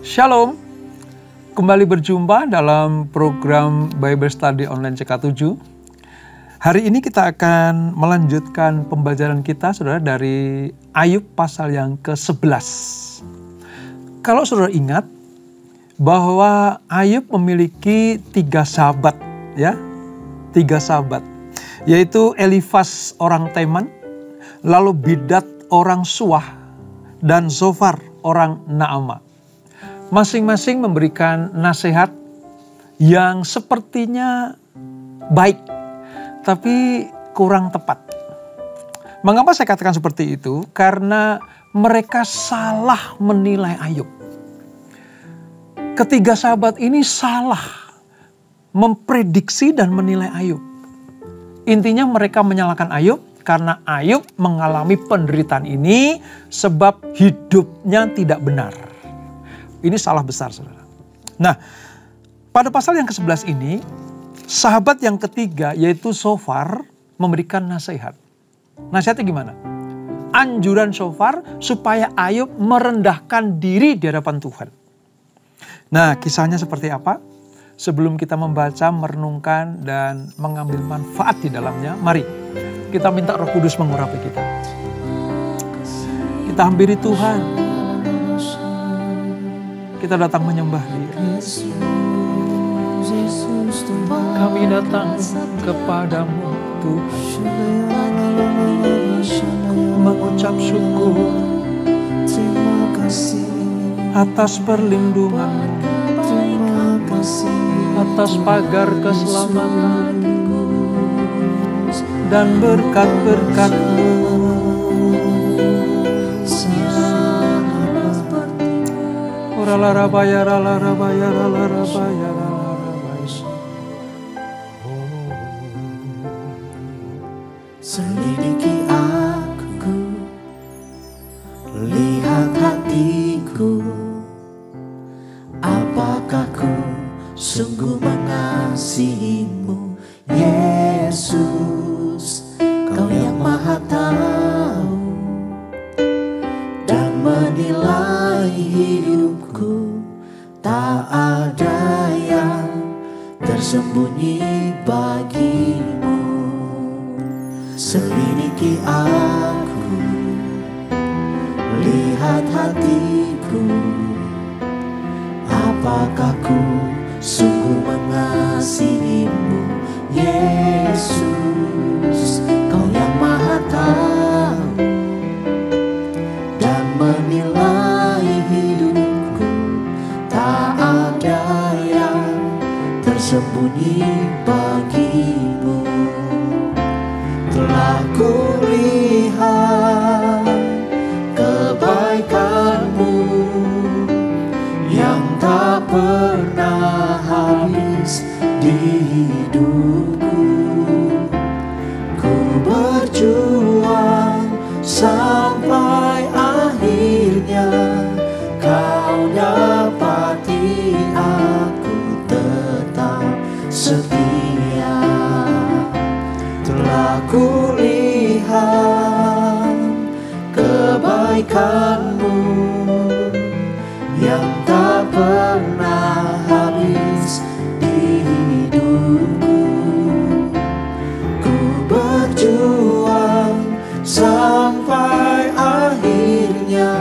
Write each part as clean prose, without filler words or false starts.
Shalom, kembali berjumpa dalam program Bible Study Online CK7. Hari ini kita akan melanjutkan pembelajaran kita, saudara, dari Ayub pasal yang ke-11. Kalau saudara ingat bahwa Ayub memiliki 3 sahabat, ya, 3 sahabat, yaitu Elifas orang Teman, lalu Bildad orang Suah, dan Zofar orang Naamah. Masing-masing memberikan nasihat yang sepertinya baik, tapi kurang tepat. Mengapa saya katakan seperti itu? Karena mereka salah menilai Ayub. Ketiga sahabat ini salah memprediksi dan menilai Ayub. Intinya mereka menyalahkan Ayub karena Ayub mengalami penderitaan ini sebab hidupnya tidak benar. Ini salah besar, saudara. Nah, pada pasal yang ke-11 ini, sahabat yang ketiga yaitu Zofar memberikan nasihat. Nasihatnya gimana? Anjuran Zofar supaya Ayub merendahkan diri di hadapan Tuhan. Nah, kisahnya seperti apa? Sebelum kita membaca, merenungkan, dan mengambil manfaat di dalamnya, mari kita minta Roh Kudus mengurapi kita. Kita hampiri Tuhan. Kita datang menyembah Dia. Kami datang kepadamu Tuhan, mengucap syukur atas perlindungan, atas pagar keselamatan dan berkat-berkat-Mu. Selidiki aku, lihat hatiku, apakah ku sungguh mengasihimu, Yesus. Kau yang Maha Tahu dan menilai hidupku, tak ada yang tersembunyi bagimu. Selidiki aku, lihat hatiku, apakah ku sungguh mengasihimu, Yesus. Kau yang Maha Tahu dan menilai hidupku, tak ada yang tersembunyi bagimu. Telah kulihat kebaikan-Mu yang tak pernah habis di hidupku. Ku berjuang sampai akhirnya Kau dapati aku tetap setia. Telah kulihat kebaikan-Mu yang tak pernah habis di hidupku. Ku berjuang sampai akhirnya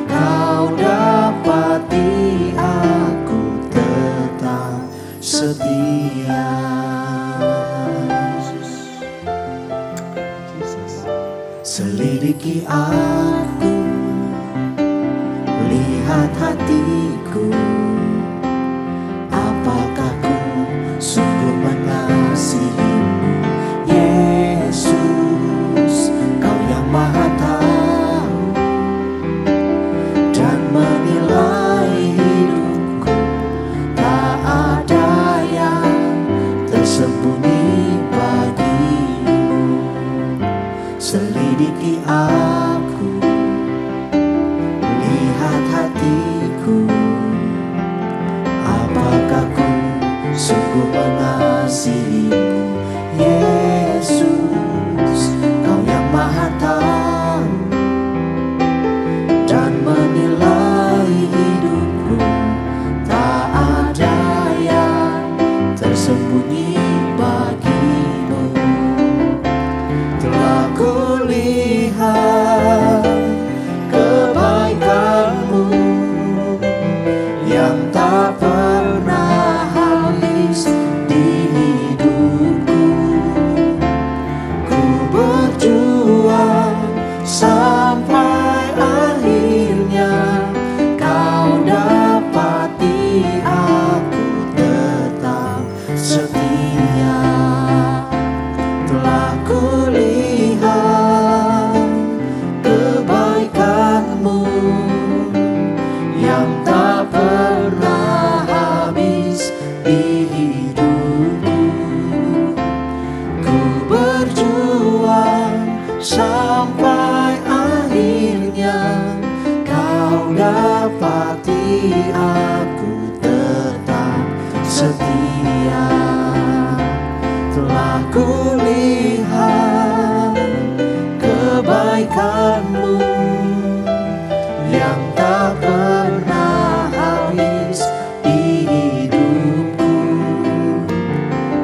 Kau dapati aku tetap setia. Selidiki aku, lihat hatiku, apakah ku sungguh mengasihimu, Yesus. Kau yang Maha Tahu dan menilai hidupku, tak ada yang tersembunyi bagimu. Selidiki aku, lihat hatiku, apakah ku sungguh mengasihimu, Yesus. Kau yang Maha Tahu dan menilai aku tetap setia. Telah kulihat kebaikan-Mu yang tak pernah habis di hidupku.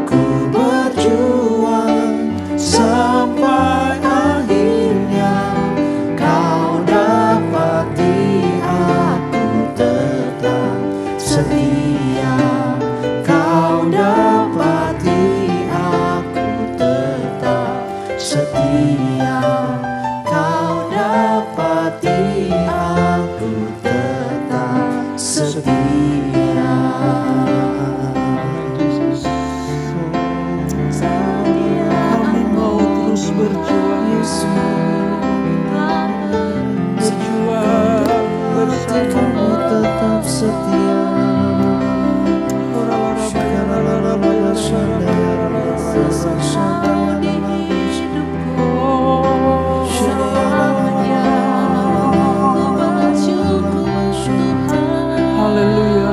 Ku berjuang sampai akhirnya Kau dapati aku tetap setia. Kau dapati aku tetap setia. Kau dapati aku tetap setia. Kami mau terus berjuang, berjuang bersama. Kami tetap setia. Haleluya.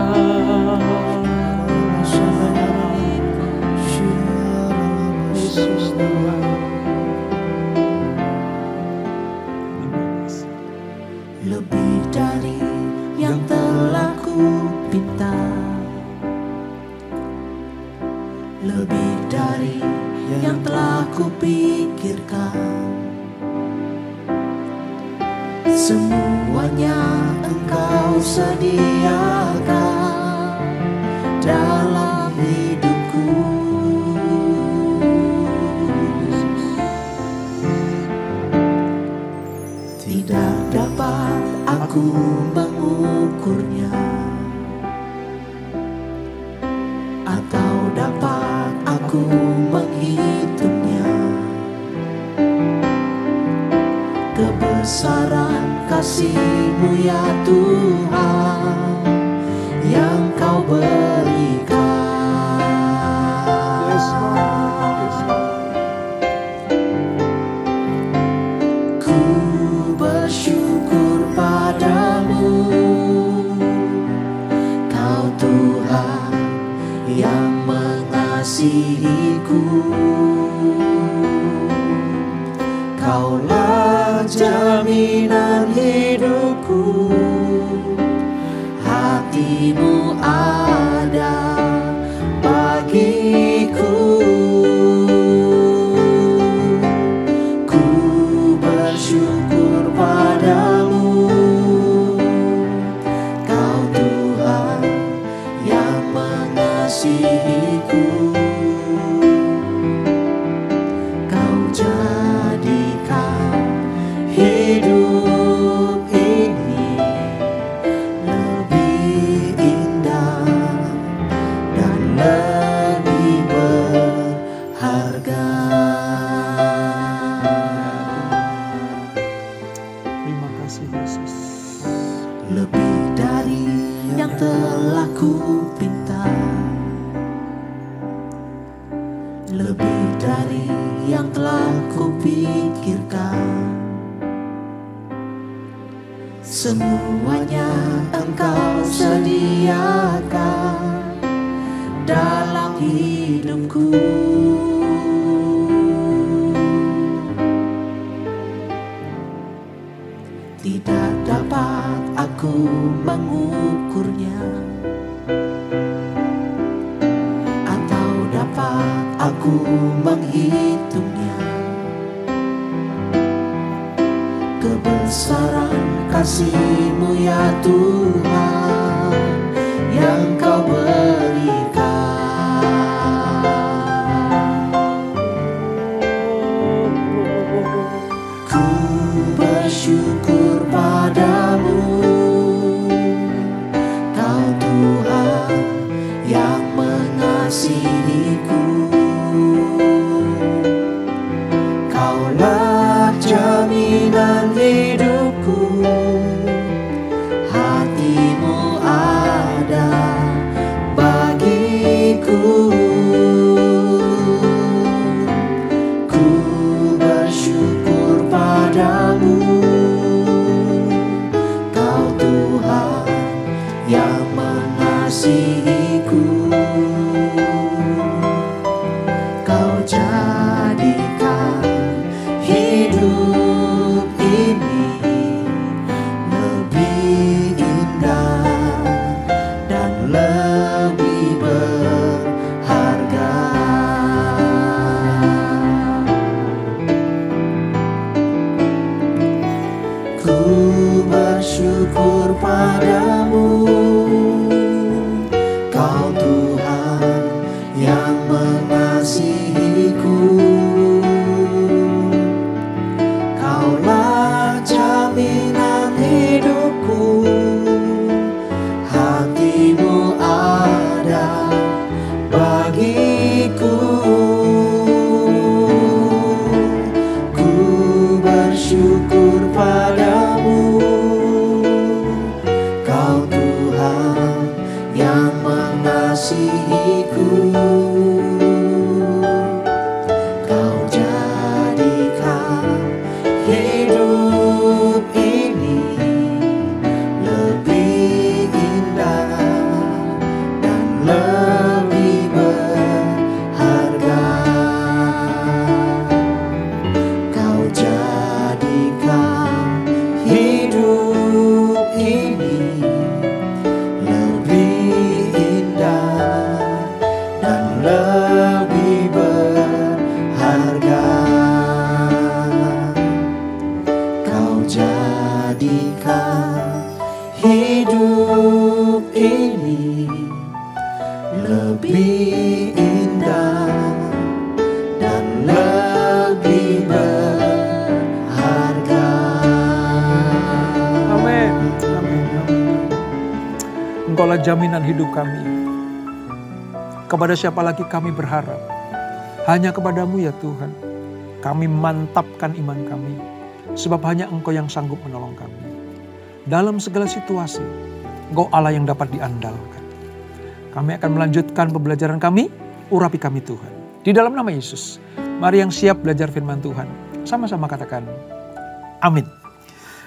Yesus Tuhan. Lebih dari yang telah ku pinta, lebih dari yang telah ku pikirkan, semuanya Engkau sediakan dalam hidupku. Tidak dapat aku mengukurnya, atau dapat aku menghitungnya. Kebesaran kasih-Mu ya Tuhan yang Kau berikan. Ku bersyukur padamu, Kau Tuhan yang mengasihiku. Kaulah jaminan hidupku, hati-Mu ada bagiku. Ku bersyukur padamu, Kau Tuhan yang mengasihiku. Kau jadikan hidup ini lebih indah dan lebih berharga. Terima kasih Yesus. Lebih dari yang telah ku pinta, lebih dari yang telah ku pikirkan, semuanya Engkau sediakan dalam hidupku. Tidak dapat aku mengukurnya, atau dapat aku menghitungnya. Kebesaran kasih-Mu ya Tuhan yang Kau berikan. Ku bersyukur padamu, Kau Tuhan yang mengasihiku. Kaulah jaminan hidupku, hati-Mu Engkaulah jaminan hidup kami. Kepada siapa lagi kami berharap? Hanya kepadamu ya Tuhan. Kami mantapkan iman kami. Sebab hanya Engkau yang sanggup menolong kami. Dalam segala situasi, Engkau Allah yang dapat diandalkan. Kami akan melanjutkan pembelajaran kami. Urapi kami Tuhan. Di dalam nama Yesus. Mari yang siap belajar firman Tuhan. Sama-sama katakan amin.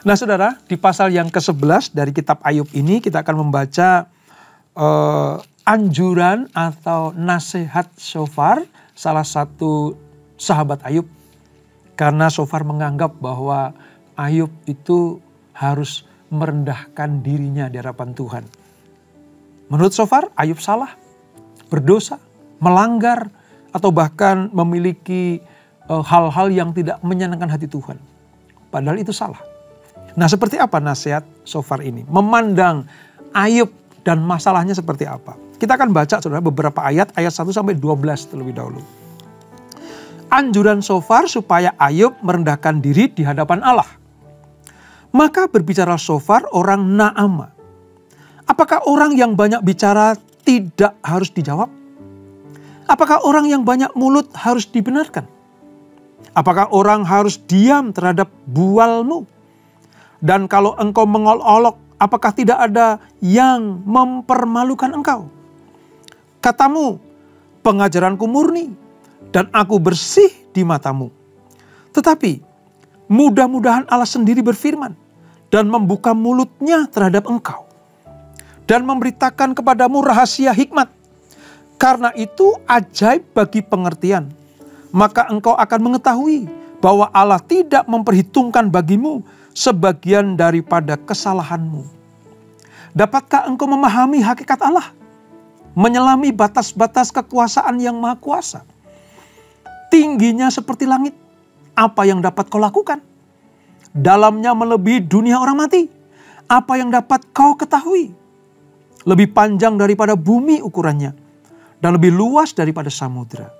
Nah saudara, di pasal yang ke-11 dari kitab Ayub ini kita akan membaca anjuran atau nasihat Sofar, salah satu sahabat Ayub. Karena Sofar menganggap bahwa Ayub itu harus merendahkan dirinya di hadapan Tuhan. Menurut Sofar, Ayub salah, berdosa, melanggar, atau bahkan memiliki hal-hal yang tidak menyenangkan hati Tuhan. Padahal itu salah. Nah seperti apa nasihat Sofar ini? Memandang Ayub dan masalahnya seperti apa? Kita akan baca saudara beberapa ayat 1 sampai 12 terlebih dahulu. Anjuran Sofar supaya Ayub merendahkan diri di hadapan Allah. Maka berbicara Sofar orang Naamah. Apakah orang yang banyak bicara tidak harus dijawab? Apakah orang yang banyak mulut harus dibenarkan? Apakah orang harus diam terhadap bualmu? Dan kalau engkau mengolok-olok, apakah tidak ada yang mempermalukan engkau? Katamu, pengajaranku murni dan aku bersih di matamu. Tetapi mudah-mudahan Allah sendiri berfirman dan membuka mulutnya terhadap engkau. Dan memberitakan kepadamu rahasia hikmat. Karena itu ajaib bagi pengertian. Maka engkau akan mengetahui bahwa Allah tidak memperhitungkan bagimu sebagian daripada kesalahanmu. Dapatkah engkau memahami hakikat Allah? Menyelami batas-batas kekuasaan yang maha kuasa. Tingginya seperti langit. Apa yang dapat kau lakukan? Dalamnya melebihi dunia orang mati. Apa yang dapat kau ketahui? Lebih panjang daripada bumi ukurannya. Dan lebih luas daripada samudra.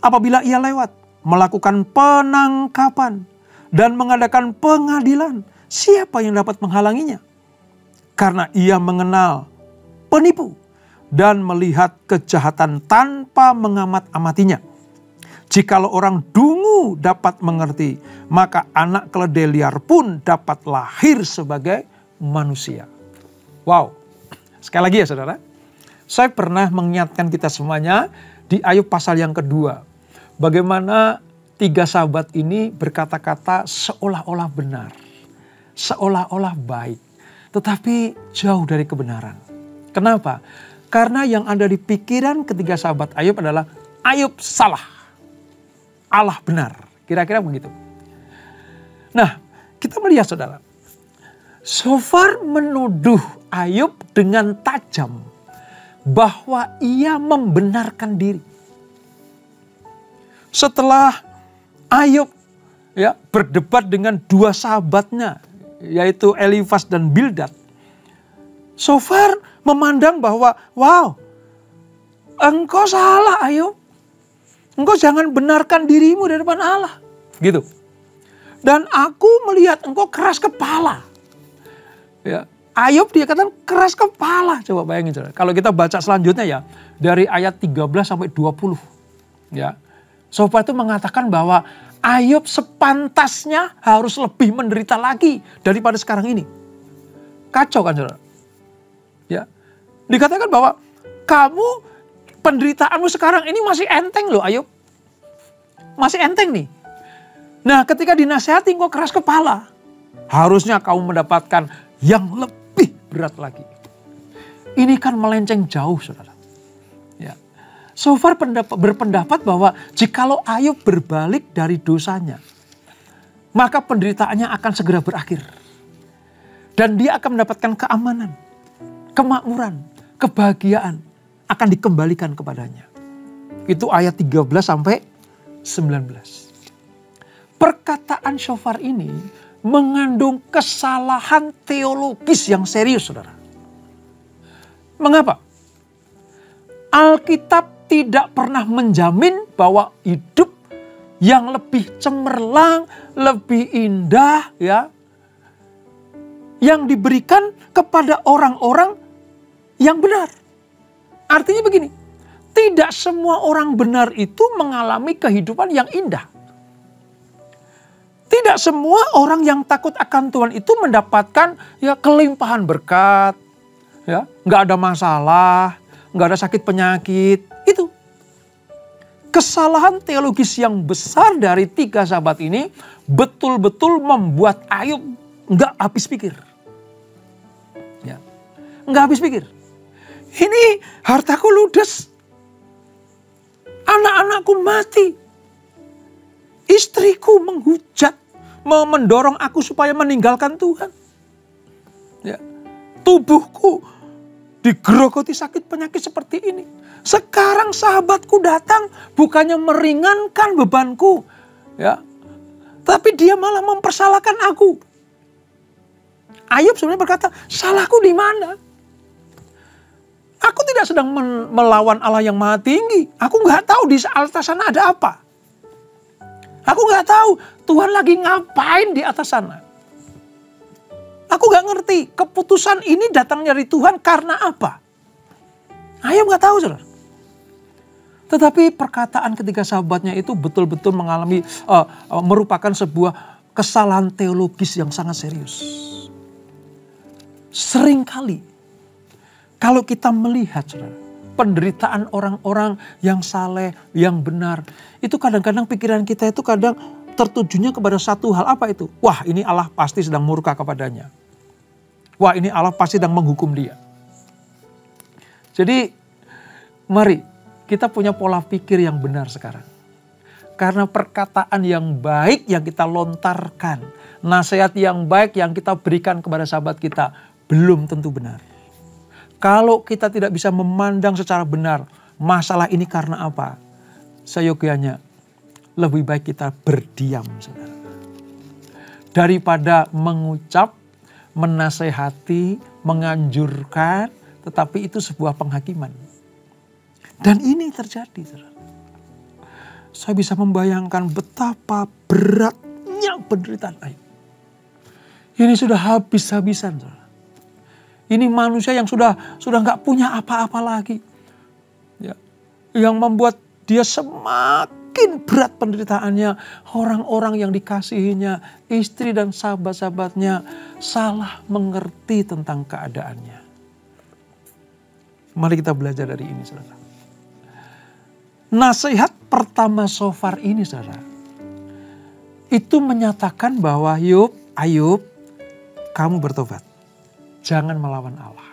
Apabila ia lewat, melakukan penangkapan dan mengadakan pengadilan, siapa yang dapat menghalanginya? Karena ia mengenal penipu dan melihat kejahatan tanpa mengamat-amatinya. Jikalau orang dungu dapat mengerti, maka anak keledai liar pun dapat lahir sebagai manusia. Wow, sekali lagi ya saudara, saya pernah mengingatkan kita semuanya di Ayub pasal yang kedua. Bagaimana 3 sahabat ini berkata-kata seolah-olah benar. Seolah-olah baik. Tetapi jauh dari kebenaran. Kenapa? Karena yang ada di pikiran ketiga sahabat Ayub adalah Ayub salah. Allah benar. Kira-kira begitu. Nah, kita melihat saudara. Sofar menuduh Ayub dengan tajam. Bahwa ia membenarkan diri. Setelah Ayub berdebat dengan 2 sahabatnya, yaitu Elifas dan Bildad. Sofar memandang bahwa, wow, engkau salah Ayub. Engkau jangan benarkan dirimu di depan Allah. Gitu. Dan aku melihat engkau keras kepala. Ya, Ayub dia katakan keras kepala. Coba bayangin saudara. Kalau kita baca selanjutnya ya, dari ayat 13 sampai 20. Ya. Sofar itu mengatakan bahwa Ayub sepantasnya harus lebih menderita lagi daripada sekarang ini. Kacau kan saudara? Ya. Dikatakan bahwa kamu penderitaanmu sekarang ini masih enteng loh Ayub. Masih enteng nih. Nah ketika dinasihati kau keras kepala. Harusnya kamu mendapatkan yang lebih berat lagi. Ini kan melenceng jauh saudara. Ya. Sofar berpendapat bahwa jikalau Ayub berbalik dari dosanya, maka penderitaannya akan segera berakhir. Dan dia akan mendapatkan keamanan, kemakmuran, kebahagiaan akan dikembalikan kepadanya. Itu ayat 13 sampai 19. Perkataan Sofar ini mengandung kesalahan teologis yang serius saudara. Mengapa? Alkitab tidak pernah menjamin bahwa hidup yang lebih cemerlang, lebih indah ya, yang diberikan kepada orang-orang yang benar. Artinya begini, tidak semua orang benar itu mengalami kehidupan yang indah. Tidak semua orang yang takut akan Tuhan itu mendapatkan ya kelimpahan berkat, ya, nggak ada masalah, nggak ada sakit penyakit. Itu kesalahan teologis yang besar dari 3 sahabat ini betul-betul membuat Ayub nggak habis pikir. Ya, nggak habis pikir. Ini hartaku ludes, anak-anakku mati, istriku menghujat, mendorong aku supaya meninggalkan Tuhan. Ya, tubuhku digerogoti sakit penyakit seperti ini. Sekarang sahabatku datang bukannya meringankan bebanku, ya, tapi dia malah mempersalahkan aku. Ayub sebenarnya berkata, salahku di mana? Aku tidak sedang melawan Allah yang maha tinggi. Aku nggak tahu di atas sana ada apa. Aku nggak tahu Tuhan lagi ngapain di atas sana. Aku nggak ngerti keputusan ini datang dari Tuhan karena apa. Ayub nggak tahu, saudara. Tetapi perkataan ketiga sahabatnya itu betul-betul mengalami merupakan sebuah kesalahan teologis yang sangat serius. Seringkali kalau kita melihat, saudara, penderitaan orang-orang yang saleh, yang benar, itu kadang-kadang pikiran kita itu kadang tertujunya kepada satu hal. Apa itu? Wah, ini Allah pasti sedang murka kepadanya. Wah, ini Allah pasti sedang menghukum dia. Jadi, mari kita punya pola pikir yang benar sekarang. Karena perkataan yang baik yang kita lontarkan, nasihat yang baik yang kita berikan kepada sahabat kita, belum tentu benar. Kalau kita tidak bisa memandang secara benar masalah ini karena apa, seyogyanya lebih baik kita berdiam, saudara. Daripada mengucap, menasehati, menganjurkan, tetapi itu sebuah penghakiman. Dan ini terjadi, saudara. Saya bisa membayangkan betapa beratnya penderitaan Ayub. Ini sudah habis-habisan, saudara. Ini manusia yang sudah nggak punya apa-apa lagi, ya, yang membuat dia semakin berat penderitaannya. Orang-orang yang dikasihinya, istri dan sahabat-sahabatnya salah mengerti tentang keadaannya. Mari kita belajar dari ini, saudara. Nasihat pertama Shofar ini, saudara, itu menyatakan bahwa Ayub, kamu bertobat. Jangan melawan Allah.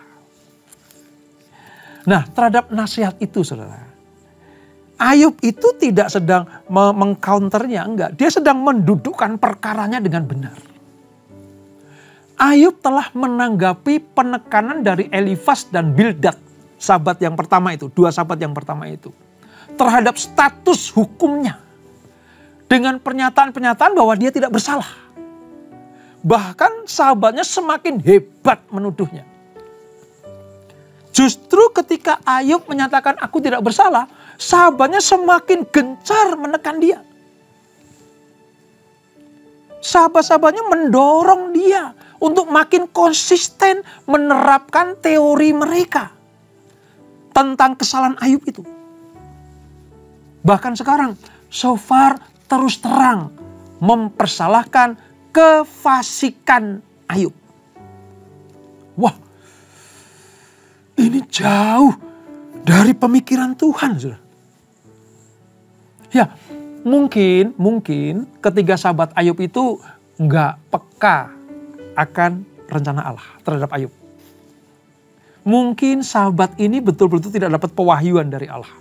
Nah, terhadap nasihat itu, saudara, Ayub itu tidak sedang mengcounternya, enggak. Dia sedang mendudukkan perkaranya dengan benar. Ayub telah menanggapi penekanan dari Elifas dan Bildad, sahabat yang pertama itu, 2 sahabat yang pertama itu, terhadap status hukumnya, dengan pernyataan-pernyataan bahwa dia tidak bersalah. Bahkan sahabatnya semakin hebat menuduhnya. Justru ketika Ayub menyatakan aku tidak bersalah, sahabatnya semakin gencar menekan dia. Sahabat-sahabatnya mendorong dia untuk makin konsisten menerapkan teori mereka tentang kesalahan Ayub itu. Bahkan sekarang Shofar terus terang mempersalahkan kefasikan Ayub. Wah, ini jauh dari pemikiran Tuhan, saudara. Ya, mungkin ketiga sahabat Ayub itu nggak peka akan rencana Allah terhadap Ayub. Mungkin sahabat ini betul-betul tidak dapat pewahyuan dari Allah.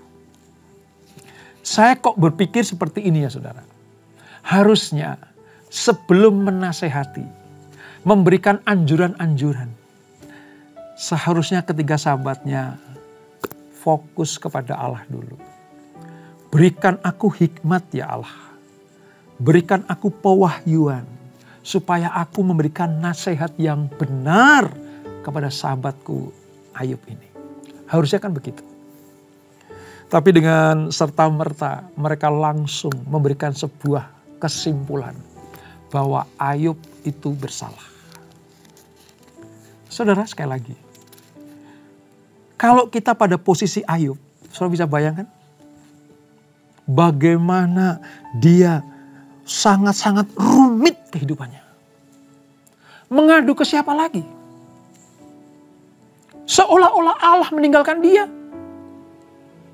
Saya kok berpikir seperti ini, ya saudara. Harusnya sebelum menasehati, memberikan anjuran-anjuran, seharusnya ketiga sahabatnya fokus kepada Allah dulu. Berikan aku hikmat, ya Allah. Berikan aku pewahyuan, supaya aku memberikan nasihat yang benar kepada sahabatku Ayub ini. Harusnya kan begitu. Tapi dengan serta-merta mereka langsung memberikan sebuah kesimpulan bahwa Ayub itu bersalah. Saudara, sekali lagi, Kalau kita pada posisi Ayub, saudara bisa bayangkan bagaimana dia sangat-sangat rumit kehidupannya. Mengadu ke siapa lagi? Seolah-olah Allah meninggalkan dia.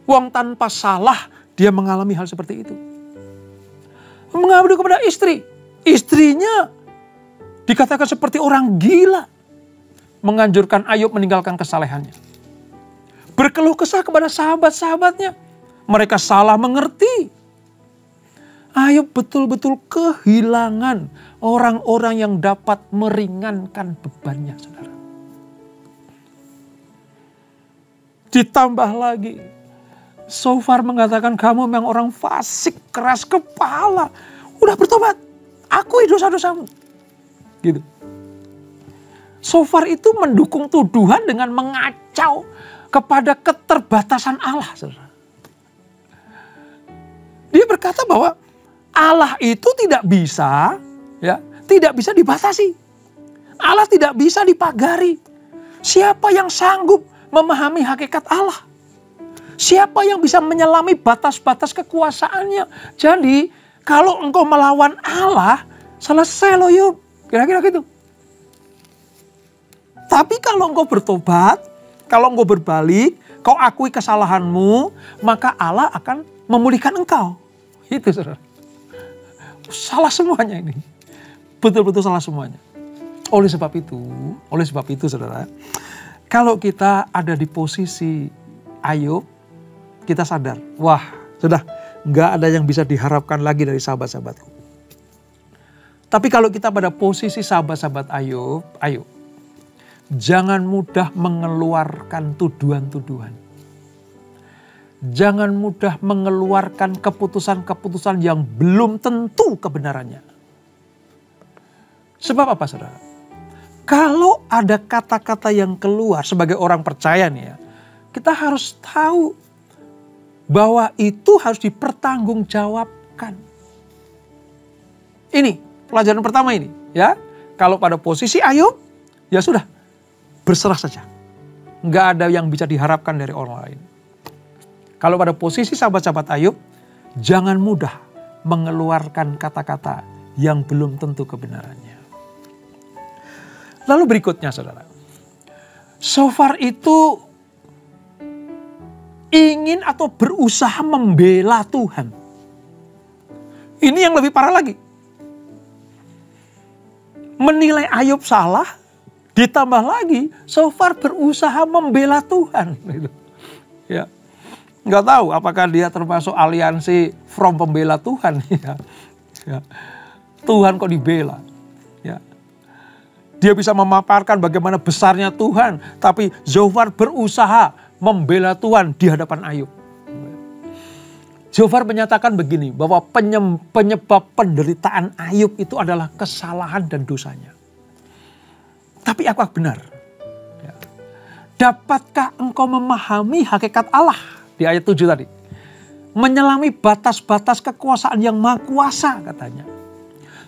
Wong tanpa salah dia mengalami hal seperti itu. Mengadu kepada istri. Istrinya dikatakan seperti orang gila. Menganjurkan Ayub meninggalkan kesalehannya. Berkeluh kesah kepada sahabat-sahabatnya. Mereka salah mengerti. Ayub betul-betul kehilangan orang-orang yang dapat meringankan bebannya, saudara. Ditambah lagi, Sofar mengatakan kamu memang orang fasik, keras kepala. Udah bertobat, akui dosa-dosamu. Gitu. Sofar itu mendukung tuduhan dengan mengacau kepada keterbatasan Allah, saudara. Dia berkata bahwa Allah itu tidak bisa dibatasi. Allah tidak bisa dipagari. Siapa yang sanggup memahami hakikat Allah? Siapa yang bisa menyelami batas-batas kekuasaannya? Jadi kalau engkau melawan Allah, selesai loh Yub. Kira-kira gitu. Tapi kalau engkau bertobat, kalau engkau berbalik, kau akui kesalahanmu, maka Allah akan memulihkan engkau. Itu saudara. Salah semuanya ini. Betul-betul salah semuanya. Oleh sebab itu saudara, kalau kita ada di posisi Ayub, kita sadar, wah sudah nggak ada yang bisa diharapkan lagi dari sahabat-sahabatku. Tapi kalau kita pada posisi sahabat-sahabat Ayub, ayo, jangan mudah mengeluarkan tuduhan-tuduhan. Jangan mudah mengeluarkan keputusan-keputusan yang belum tentu kebenarannya. Sebab apa saudara? Kalau ada kata-kata yang keluar sebagai orang percaya nih ya, kita harus tahu bahwa itu harus dipertanggungjawabkan. Ini pelajaran pertama ini ya. Kalau pada posisi Ayub, ya sudah berserah saja. Nggak ada yang bisa diharapkan dari orang lain. Kalau pada posisi sahabat-sahabat Ayub, jangan mudah mengeluarkan kata-kata yang belum tentu kebenarannya. Lalu berikutnya saudara, Sofar itu ingin atau berusaha membela Tuhan. Ini yang lebih parah lagi. Menilai Ayub salah, ditambah lagi Sofar berusaha membela Tuhan. Ya. Nggak tahu apakah dia termasuk aliansi From Pembela Tuhan. Ya. Tuhan kok dibela. Ya. Dia bisa memaparkan bagaimana besarnya Tuhan. Tapi Sofar berusaha membela Tuhan di hadapan Ayub. Sofar menyatakan begini, bahwa penyebab penderitaan Ayub itu adalah kesalahan dan dosanya. Tapi apakah benar? Ya. Dapatkah engkau memahami hakikat Allah? Di ayat 7 tadi. Menyelami batas-batas kekuasaan yang maha kuasa katanya.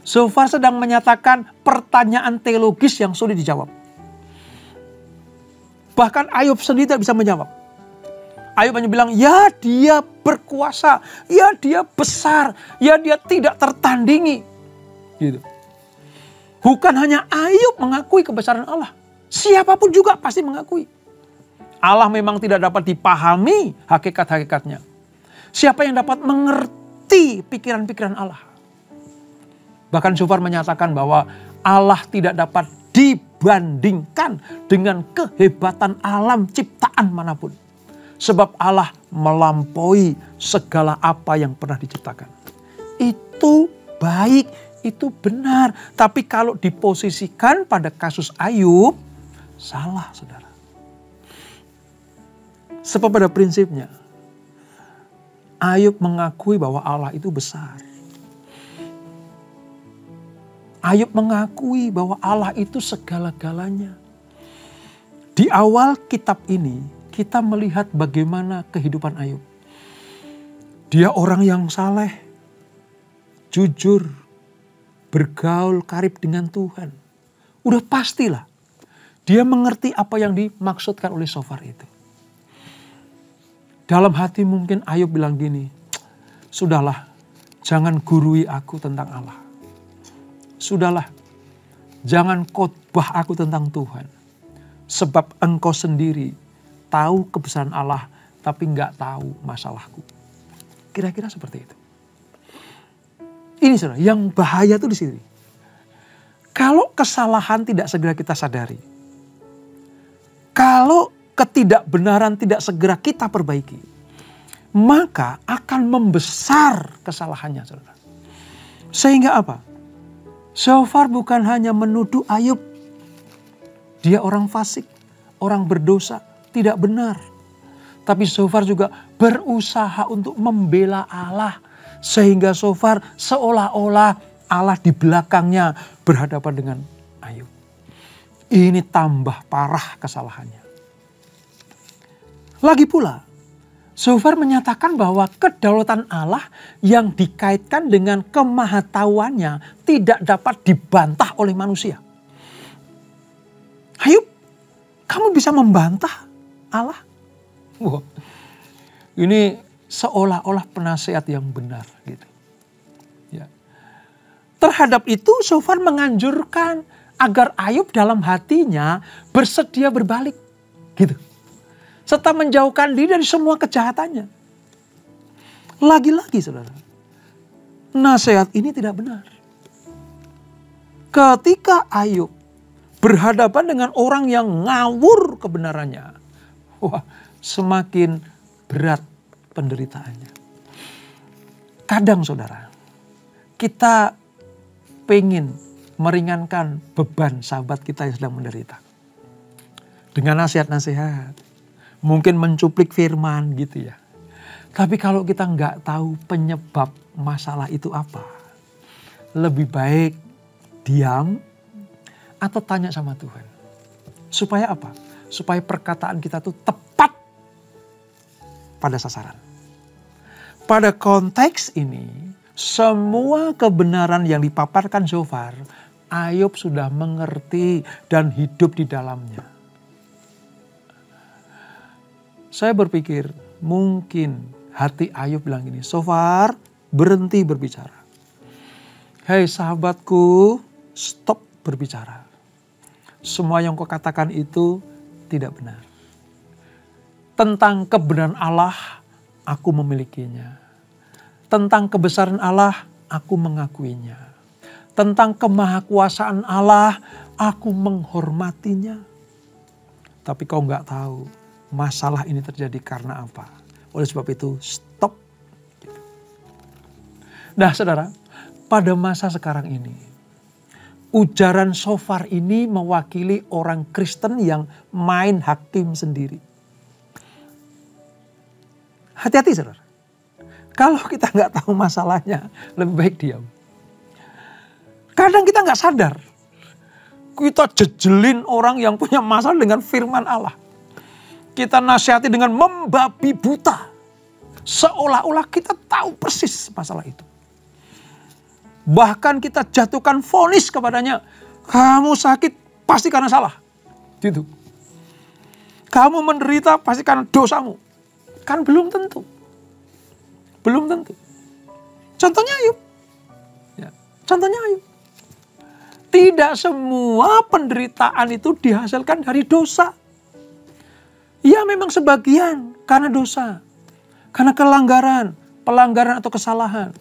Sofar sedang menyatakan pertanyaan teologis yang sulit dijawab. Bahkan Ayub sendiri tidak bisa menjawab. Ayub hanya bilang, ya dia berkuasa, ya dia besar, ya dia tidak tertandingi. Gitu. Bukan hanya Ayub mengakui kebesaran Allah. Siapapun juga pasti mengakui. Allah memang tidak dapat dipahami hakikat-hakikatnya. Siapa yang dapat mengerti pikiran-pikiran Allah? Bahkan Sofar menyatakan bahwa Allah tidak dapat dibandingkan dengan kehebatan alam ciptaan manapun. Sebab Allah melampaui segala apa yang pernah diciptakan. Itu baik, itu benar. Tapi kalau diposisikan pada kasus Ayub, salah saudara. Sebab pada prinsipnya, Ayub mengakui bahwa Allah itu besar. Ayub mengakui bahwa Allah itu segala-galanya. Di awal kitab ini, kita melihat bagaimana kehidupan Ayub. Dia orang yang saleh, jujur, bergaul karib dengan Tuhan. Udah pastilah, dia mengerti apa yang dimaksudkan oleh Sofar itu. Dalam hati mungkin Ayub bilang gini, sudahlah, jangan gurui aku tentang Allah. Sudahlah, jangan khotbah aku tentang Tuhan. Sebab engkau sendiri tahu kebesaran Allah, tapi nggak tahu masalahku. Kira-kira seperti itu. Ini saudara, yang bahaya tuh di sini. Kalau kesalahan tidak segera kita sadari, kalau ketidakbenaran tidak segera kita perbaiki, maka akan membesar kesalahannya, saudara. Sehingga apa? Shofar bukan hanya menuduh Ayub, dia orang fasik, orang berdosa, tidak benar. Tapi Shofar juga berusaha untuk membela Allah. Sehingga Shofar seolah-olah Allah di belakangnya berhadapan dengan Ayub. Ini tambah parah kesalahannya. Lagi pula, Shofar menyatakan bahwa kedaulatan Allah yang dikaitkan dengan kemahatauannya tidak dapat dibantah oleh manusia. Ayub, kamu bisa membantah Allah? Wow. Ini seolah-olah penasehat yang benar gitu. Ya. Terhadap itu Shofar menganjurkan agar Ayub dalam hatinya bersedia berbalik gitu. Serta menjauhkan diri dari semua kejahatannya. Lagi-lagi saudara, nasihat ini tidak benar. Ketika Ayub berhadapan dengan orang yang ngawur kebenarannya, wah, semakin berat penderitaannya. Kadang saudara, kita pengen meringankan beban sahabat kita yang sedang menderita. Dengan nasihat-nasihat, mungkin mencuplik firman gitu ya. Tapi kalau kita nggak tahu penyebab masalah itu apa, lebih baik diam atau tanya sama Tuhan. Supaya apa? Supaya perkataan kita tuh tepat pada sasaran. Pada konteks ini, semua kebenaran yang dipaparkan Shofar, Ayub sudah mengerti dan hidup di dalamnya. Saya berpikir mungkin hati Ayub bilang gini, Shofar berhenti berbicara. Hei sahabatku, stop berbicara. Semua yang kau katakan itu tidak benar. Tentang kebenaran Allah, aku memilikinya. Tentang kebesaran Allah, aku mengakuinya. Tentang kemahakuasaan Allah, aku menghormatinya. Tapi kau nggak tahu masalah ini terjadi karena apa. Oleh sebab itu, stop. Nah saudara, pada masa sekarang ini, ujaran Shofar ini mewakili orang Kristen yang main hakim sendiri. Hati-hati saudara. Kalau kita nggak tahu masalahnya, lebih baik diam. Kadang kita nggak sadar. Kita jejelin orang yang punya masalah dengan firman Allah. Kita nasihati dengan membabi buta. Seolah-olah kita tahu persis masalah itu. Bahkan kita jatuhkan vonis kepadanya. Kamu sakit pasti karena salah. Gitu. Kamu menderita pasti karena dosamu. Kan belum tentu. Belum tentu. Contohnya Ayub. Ya, contohnya Ayub. Tidak semua penderitaan itu dihasilkan dari dosa. Ya memang sebagian karena dosa. Karena pelanggaran atau kesalahan.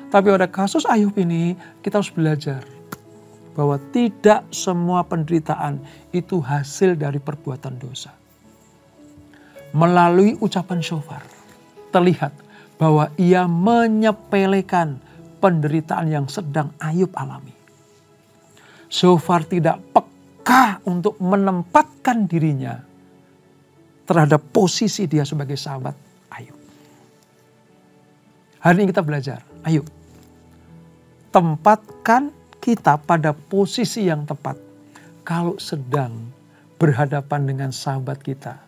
Tapi pada kasus Ayub ini kita harus belajar bahwa tidak semua penderitaan itu hasil dari perbuatan dosa. Melalui ucapan Shofar terlihat bahwa ia menyepelekan penderitaan yang sedang Ayub alami. Shofar tidak peka untuk menempatkan dirinya terhadap posisi dia sebagai sahabat Ayub. Hari ini kita belajar, ayo tempatkan kita pada posisi yang tepat kalau sedang berhadapan dengan sahabat kita,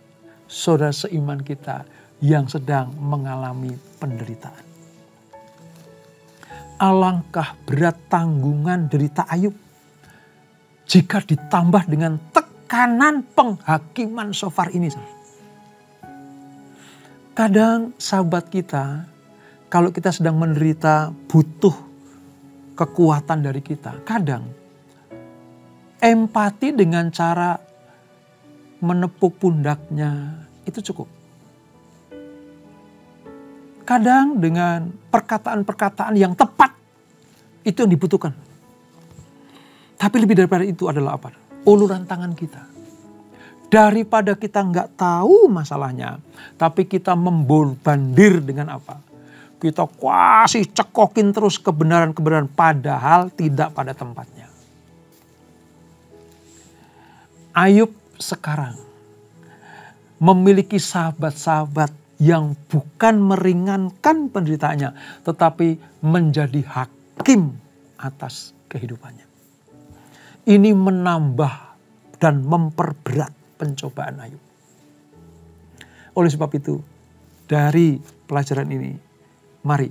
saudara seiman kita yang sedang mengalami penderitaan. Alangkah berat tanggungan derita Ayub jika ditambah dengan tekanan penghakiman Shofar ini. Kadang sahabat kita, kalau kita sedang menderita butuh kekuatan dari kita. Kadang empati dengan cara menepuk pundaknya itu cukup. Kadang dengan perkataan-perkataan yang tepat itu yang dibutuhkan. Tapi lebih daripada itu adalah apa? Uluran tangan kita. Daripada kita nggak tahu masalahnya, tapi kita membandir dengan apa? Kita kasih cekokin terus kebenaran-kebenaran padahal tidak pada tempatnya. Ayub sekarang memiliki sahabat-sahabat yang bukan meringankan penderitaannya, tetapi menjadi hakim atas kehidupannya. Ini menambah dan memperberat pencobaan Ayub. Oleh sebab itu, dari pelajaran ini, mari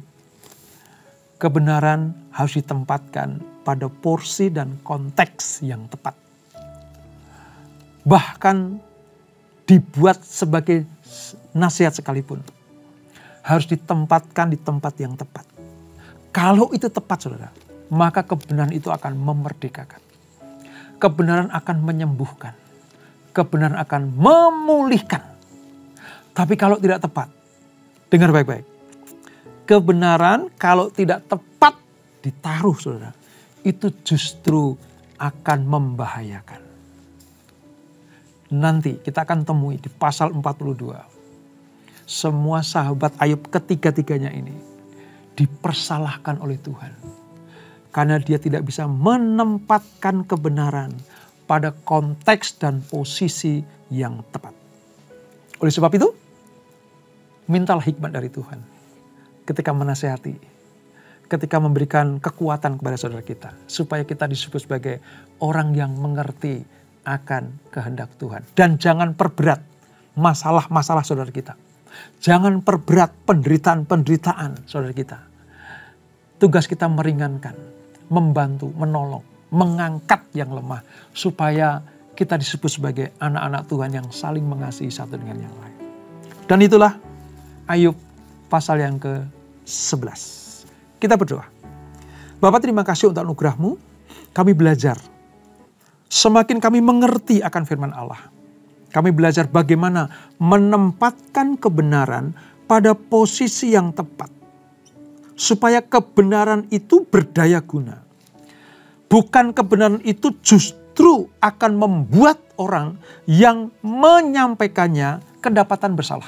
kebenaran harus ditempatkan pada porsi dan konteks yang tepat. Bahkan dibuat sebagai nasihat sekalipun, harus ditempatkan di tempat yang tepat. Kalau itu tepat, saudara, maka kebenaran itu akan memerdekakan. Kebenaran akan menyembuhkan. Kebenaran akan memulihkan. Tapi kalau tidak tepat, dengar baik-baik. Kebenaran kalau tidak tepat ditaruh, saudara, itu justru akan membahayakan. Nanti kita akan temui di pasal 42. Semua sahabat Ayub ketiga-tiganya ini dipersalahkan oleh Tuhan. Karena dia tidak bisa menempatkan kebenaran pada konteks dan posisi yang tepat. Oleh sebab itu, mintalah hikmat dari Tuhan ketika menasehati, ketika memberikan kekuatan kepada saudara kita, supaya kita disebut sebagai orang yang mengerti akan kehendak Tuhan. Dan jangan perberat masalah-masalah saudara kita. Jangan perberat penderitaan-penderitaan saudara kita. Tugas kita meringankan, membantu, menolong, mengangkat yang lemah, supaya kita disebut sebagai anak-anak Tuhan yang saling mengasihi satu dengan yang lain. Dan itulah Ayub pasal yang ke-11. Kita berdoa. Bapa, terima kasih untuk anugerah-Mu. Kami belajar. Semakin kami mengerti akan firman Allah, kami belajar bagaimana menempatkan kebenaran pada posisi yang tepat, supaya kebenaran itu berdaya guna. Bukan kebenaran itu justru akan membuat orang yang menyampaikannya kedapatan bersalah.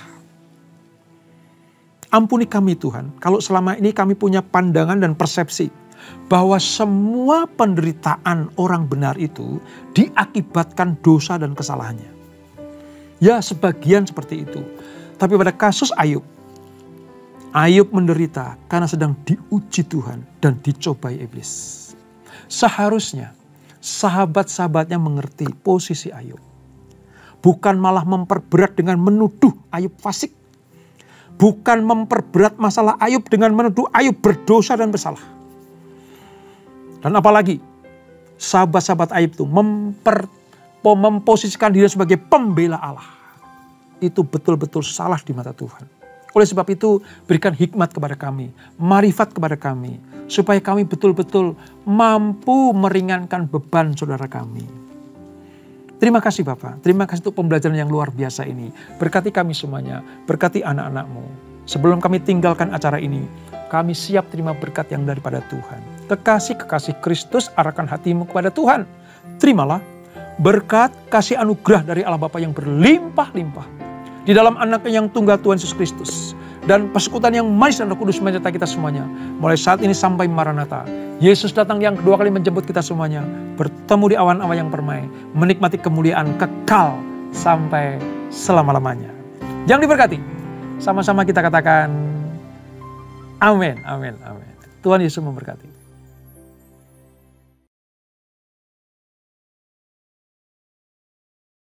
Ampuni kami Tuhan, kalau selama ini kami punya pandangan dan persepsi bahwa semua penderitaan orang benar itu diakibatkan dosa dan kesalahannya. Ya, sebagian seperti itu. Tapi pada kasus Ayub, Ayub menderita karena sedang diuji Tuhan dan dicobai iblis. Seharusnya sahabat-sahabatnya mengerti posisi Ayub. Bukan malah memperberat dengan menuduh Ayub fasik. Bukan memperberat masalah Ayub dengan menuduh Ayub berdosa dan bersalah. Dan apalagi sahabat-sahabat Ayub itu memposisikan diri sebagai pembela Allah. Itu betul-betul salah di mata Tuhan. Oleh sebab itu berikan hikmat kepada kami, marifat kepada kami, supaya kami betul-betul mampu meringankan beban saudara kami. Terima kasih Bapak, terima kasih untuk pembelajaran yang luar biasa ini. Berkati kami semuanya, berkati anak-anak-Mu. Sebelum kami tinggalkan acara ini, kami siap terima berkat yang daripada Tuhan. Kekasih-kekasih Kristus, arahkan hatimu kepada Tuhan. Terimalah berkat kasih anugerah dari Allah Bapa yang berlimpah-limpah di dalam Anaknya yang tunggal Tuhan Yesus Kristus, dan persekutuan yang manis dan Roh Kudus menyertai kita semuanya mulai saat ini sampai Maranatha. Yesus datang yang kedua kali menjemput kita semuanya, bertemu di awan-awan yang permai, menikmati kemuliaan kekal sampai selama-lamanya. Yang diberkati, sama-sama kita katakan amin, amin, amin. Tuhan Yesus memberkati.